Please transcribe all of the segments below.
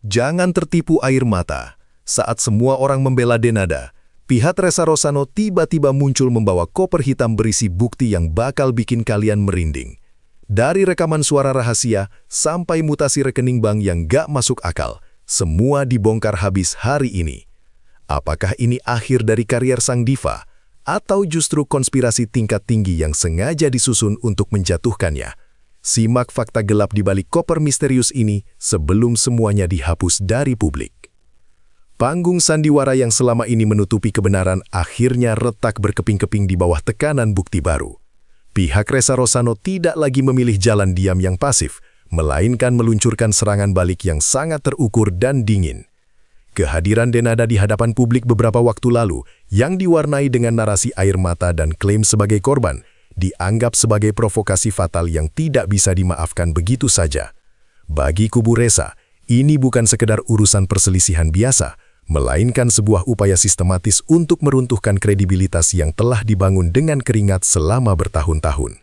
Jangan tertipu air mata. Saat semua orang membela Denada, pihak Ressa Rosano tiba-tiba muncul membawa koper hitam berisi bukti yang bakal bikin kalian merinding. Dari rekaman suara rahasia sampai mutasi rekening bank yang gak masuk akal, semua dibongkar habis hari ini. Apakah ini akhir dari karier sang diva, atau justru konspirasi tingkat tinggi yang sengaja disusun untuk menjatuhkannya? Simak fakta gelap di balik koper misterius ini sebelum semuanya dihapus dari publik. Panggung sandiwara yang selama ini menutupi kebenaran akhirnya retak berkeping-keping di bawah tekanan bukti baru. Pihak Ressa Rosano tidak lagi memilih jalan diam yang pasif, melainkan meluncurkan serangan balik yang sangat terukur dan dingin. Kehadiran Denada di hadapan publik beberapa waktu lalu yang diwarnai dengan narasi air mata dan klaim sebagai korban, dianggap sebagai provokasi fatal yang tidak bisa dimaafkan begitu saja. Bagi kubu Ressa, ini bukan sekedar urusan perselisihan biasa, melainkan sebuah upaya sistematis untuk meruntuhkan kredibilitas yang telah dibangun dengan keringat selama bertahun-tahun.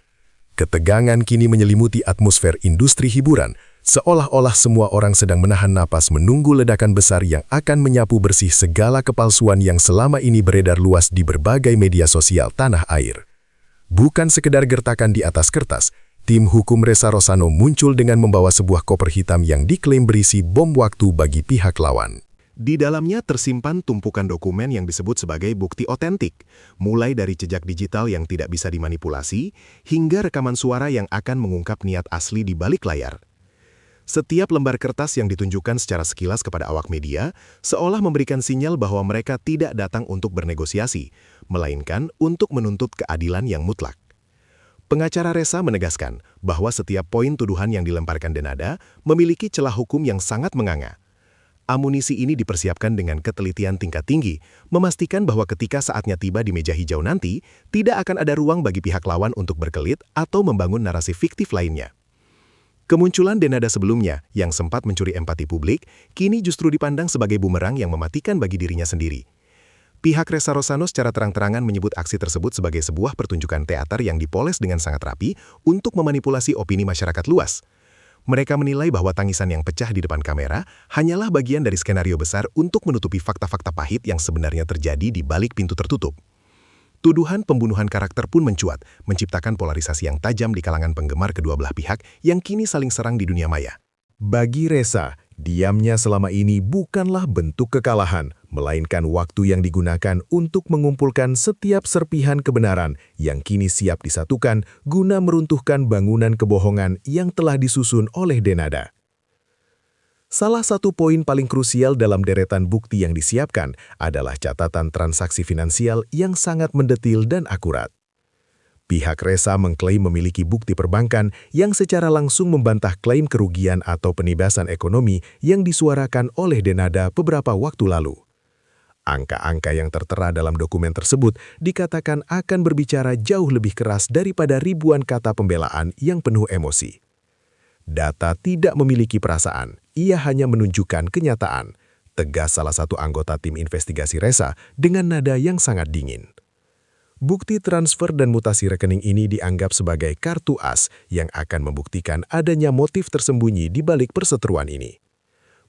Ketegangan kini menyelimuti atmosfer industri hiburan, seolah-olah semua orang sedang menahan napas menunggu ledakan besar yang akan menyapu bersih segala kepalsuan yang selama ini beredar luas di berbagai media sosial tanah air. Bukan sekedar gertakan di atas kertas, tim hukum Ressa Rosano muncul dengan membawa sebuah koper hitam yang diklaim berisi bom waktu bagi pihak lawan. Di dalamnya tersimpan tumpukan dokumen yang disebut sebagai bukti otentik, mulai dari jejak digital yang tidak bisa dimanipulasi, hingga rekaman suara yang akan mengungkap niat asli di balik layar. Setiap lembar kertas yang ditunjukkan secara sekilas kepada awak media, seolah memberikan sinyal bahwa mereka tidak datang untuk bernegosiasi, melainkan untuk menuntut keadilan yang mutlak. Pengacara Ressa menegaskan bahwa setiap poin tuduhan yang dilemparkan Denada memiliki celah hukum yang sangat menganga. Amunisi ini dipersiapkan dengan ketelitian tingkat tinggi, memastikan bahwa ketika saatnya tiba di meja hijau nanti, tidak akan ada ruang bagi pihak lawan untuk berkelit atau membangun narasi fiktif lainnya. Kemunculan Denada sebelumnya, yang sempat mencuri empati publik, kini justru dipandang sebagai bumerang yang mematikan bagi dirinya sendiri. Pihak Ressa Rosano secara terang-terangan menyebut aksi tersebut sebagai sebuah pertunjukan teater yang dipoles dengan sangat rapi untuk memanipulasi opini masyarakat luas. Mereka menilai bahwa tangisan yang pecah di depan kamera hanyalah bagian dari skenario besar untuk menutupi fakta-fakta pahit yang sebenarnya terjadi di balik pintu tertutup. Tuduhan pembunuhan karakter pun mencuat, menciptakan polarisasi yang tajam di kalangan penggemar kedua belah pihak yang kini saling serang di dunia maya. Bagi Ressa, diamnya selama ini bukanlah bentuk kekalahan, melainkan waktu yang digunakan untuk mengumpulkan setiap serpihan kebenaran yang kini siap disatukan guna meruntuhkan bangunan kebohongan yang telah disusun oleh Denada. Salah satu poin paling krusial dalam deretan bukti yang disiapkan adalah catatan transaksi finansial yang sangat mendetil dan akurat. Pihak Ressa mengklaim memiliki bukti perbankan yang secara langsung membantah klaim kerugian atau penibasan ekonomi yang disuarakan oleh Denada beberapa waktu lalu. Angka-angka yang tertera dalam dokumen tersebut dikatakan akan berbicara jauh lebih keras daripada ribuan kata pembelaan yang penuh emosi. Data tidak memiliki perasaan, ia hanya menunjukkan kenyataan, tegas salah satu anggota tim investigasi Ressa dengan nada yang sangat dingin. Bukti transfer dan mutasi rekening ini dianggap sebagai kartu as yang akan membuktikan adanya motif tersembunyi di balik perseteruan ini.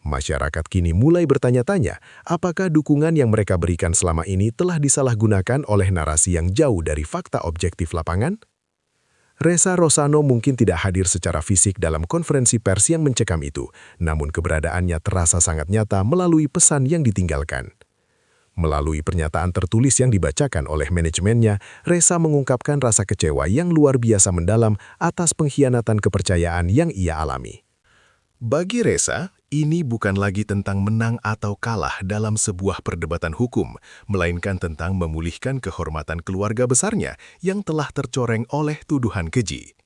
Masyarakat kini mulai bertanya-tanya, apakah dukungan yang mereka berikan selama ini telah disalahgunakan oleh narasi yang jauh dari fakta objektif lapangan? Ressa Rosano mungkin tidak hadir secara fisik dalam konferensi pers yang mencekam itu, namun keberadaannya terasa sangat nyata melalui pesan yang ditinggalkan. Melalui pernyataan tertulis yang dibacakan oleh manajemennya, Ressa mengungkapkan rasa kecewa yang luar biasa mendalam atas pengkhianatan kepercayaan yang ia alami. Bagi Ressa, ini bukan lagi tentang menang atau kalah dalam sebuah perdebatan hukum, melainkan tentang memulihkan kehormatan keluarga besarnya yang telah tercoreng oleh tuduhan keji.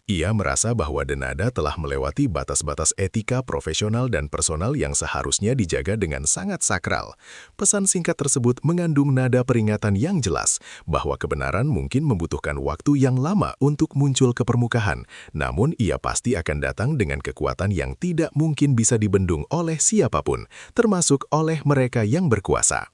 Ia merasa bahwa Denada telah melewati batas-batas etika profesional dan personal yang seharusnya dijaga dengan sangat sakral. Pesan singkat tersebut mengandung nada peringatan yang jelas bahwa kebenaran mungkin membutuhkan waktu yang lama untuk muncul ke permukaan, namun ia pasti akan datang dengan kekuatan yang tidak mungkin bisa dibendung oleh siapapun, termasuk oleh mereka yang berkuasa.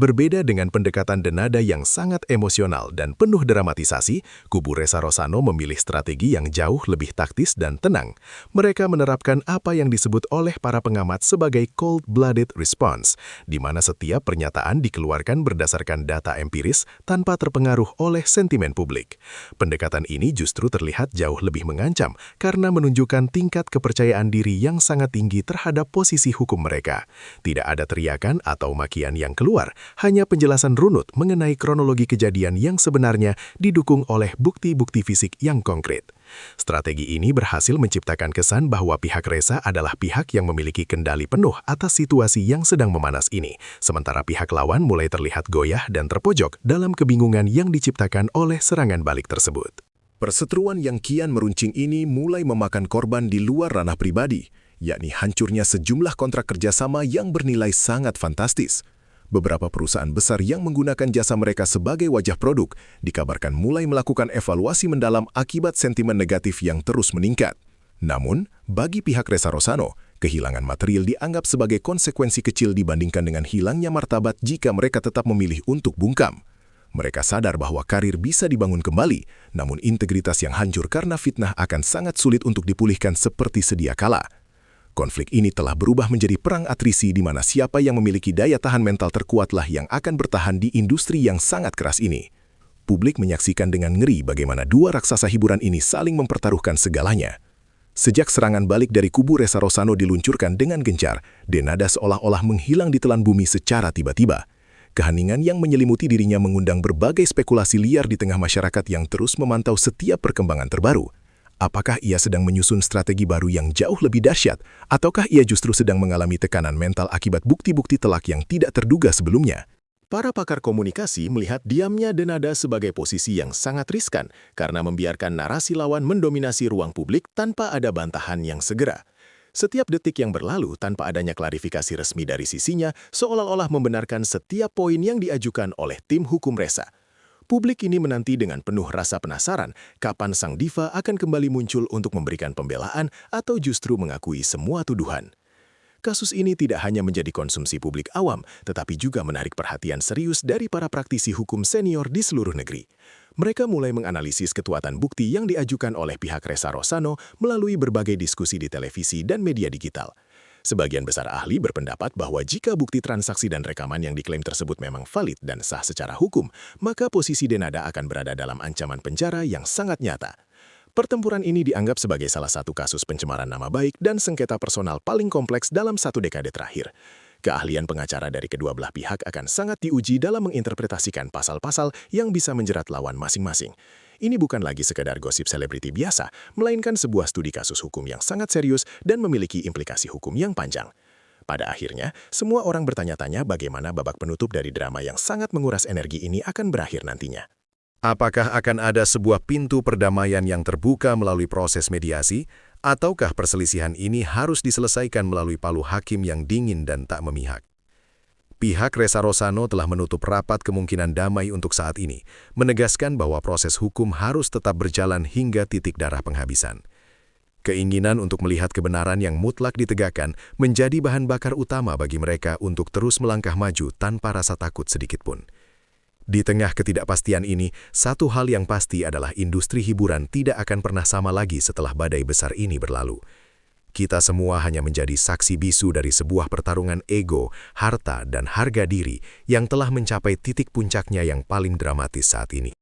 Berbeda dengan pendekatan Denada yang sangat emosional dan penuh dramatisasi, kubu Ressa Rosano memilih strategi yang jauh lebih taktis dan tenang. Mereka menerapkan apa yang disebut oleh para pengamat sebagai cold-blooded response, di mana setiap pernyataan dikeluarkan berdasarkan data empiris tanpa terpengaruh oleh sentimen publik. Pendekatan ini justru terlihat jauh lebih mengancam karena menunjukkan tingkat kepercayaan diri yang sangat tinggi terhadap posisi hukum mereka. Tidak ada teriakan atau makian yang keluar, hanya penjelasan runut mengenai kronologi kejadian yang sebenarnya didukung oleh bukti-bukti fisik yang konkret. Strategi ini berhasil menciptakan kesan bahwa pihak Ressa adalah pihak yang memiliki kendali penuh atas situasi yang sedang memanas ini, sementara pihak lawan mulai terlihat goyah dan terpojok dalam kebingungan yang diciptakan oleh serangan balik tersebut. Perseteruan yang kian meruncing ini mulai memakan korban di luar ranah pribadi, yakni hancurnya sejumlah kontrak kerjasama yang bernilai sangat fantastis. Beberapa perusahaan besar yang menggunakan jasa mereka sebagai wajah produk dikabarkan mulai melakukan evaluasi mendalam akibat sentimen negatif yang terus meningkat. Namun, bagi pihak Ressa Rosano, kehilangan material dianggap sebagai konsekuensi kecil dibandingkan dengan hilangnya martabat jika mereka tetap memilih untuk bungkam. Mereka sadar bahwa karir bisa dibangun kembali, namun integritas yang hancur karena fitnah akan sangat sulit untuk dipulihkan seperti sedia kala. Konflik ini telah berubah menjadi perang atrisi di mana siapa yang memiliki daya tahan mental terkuatlah yang akan bertahan di industri yang sangat keras ini. Publik menyaksikan dengan ngeri bagaimana dua raksasa hiburan ini saling mempertaruhkan segalanya. Sejak serangan balik dari kubu Ressa Rosano diluncurkan dengan gencar, Denada seolah-olah menghilang di telan bumi secara tiba-tiba. Keheningan yang menyelimuti dirinya mengundang berbagai spekulasi liar di tengah masyarakat yang terus memantau setiap perkembangan terbaru. Apakah ia sedang menyusun strategi baru yang jauh lebih dahsyat, ataukah ia justru sedang mengalami tekanan mental akibat bukti-bukti telak yang tidak terduga sebelumnya? Para pakar komunikasi melihat diamnya Denada sebagai posisi yang sangat riskan karena membiarkan narasi lawan mendominasi ruang publik tanpa ada bantahan yang segera. Setiap detik yang berlalu tanpa adanya klarifikasi resmi dari sisinya seolah-olah membenarkan setiap poin yang diajukan oleh tim hukum Ressa. Publik ini menanti dengan penuh rasa penasaran kapan sang diva akan kembali muncul untuk memberikan pembelaan atau justru mengakui semua tuduhan. Kasus ini tidak hanya menjadi konsumsi publik awam, tetapi juga menarik perhatian serius dari para praktisi hukum senior di seluruh negeri. Mereka mulai menganalisis kekuatan bukti yang diajukan oleh pihak Ressa Rosano melalui berbagai diskusi di televisi dan media digital. Sebagian besar ahli berpendapat bahwa jika bukti transaksi dan rekaman yang diklaim tersebut memang valid dan sah secara hukum, maka posisi Denada akan berada dalam ancaman penjara yang sangat nyata. Pertempuran ini dianggap sebagai salah satu kasus pencemaran nama baik dan sengketa personal paling kompleks dalam satu dekade terakhir. Keahlian pengacara dari kedua belah pihak akan sangat diuji dalam menginterpretasikan pasal-pasal yang bisa menjerat lawan masing-masing. Ini bukan lagi sekedar gosip selebriti biasa, melainkan sebuah studi kasus hukum yang sangat serius dan memiliki implikasi hukum yang panjang. Pada akhirnya, semua orang bertanya-tanya bagaimana babak penutup dari drama yang sangat menguras energi ini akan berakhir nantinya. Apakah akan ada sebuah pintu perdamaian yang terbuka melalui proses mediasi, ataukah perselisihan ini harus diselesaikan melalui palu hakim yang dingin dan tak memihak? Pihak Ressa Rosano telah menutup rapat kemungkinan damai untuk saat ini, menegaskan bahwa proses hukum harus tetap berjalan hingga titik darah penghabisan. Keinginan untuk melihat kebenaran yang mutlak ditegakkan menjadi bahan bakar utama bagi mereka untuk terus melangkah maju tanpa rasa takut sedikitpun. Di tengah ketidakpastian ini, satu hal yang pasti adalah industri hiburan tidak akan pernah sama lagi setelah badai besar ini berlalu. Kita semua hanya menjadi saksi bisu dari sebuah pertarungan ego, harta, dan harga diri yang telah mencapai titik puncaknya yang paling dramatis saat ini.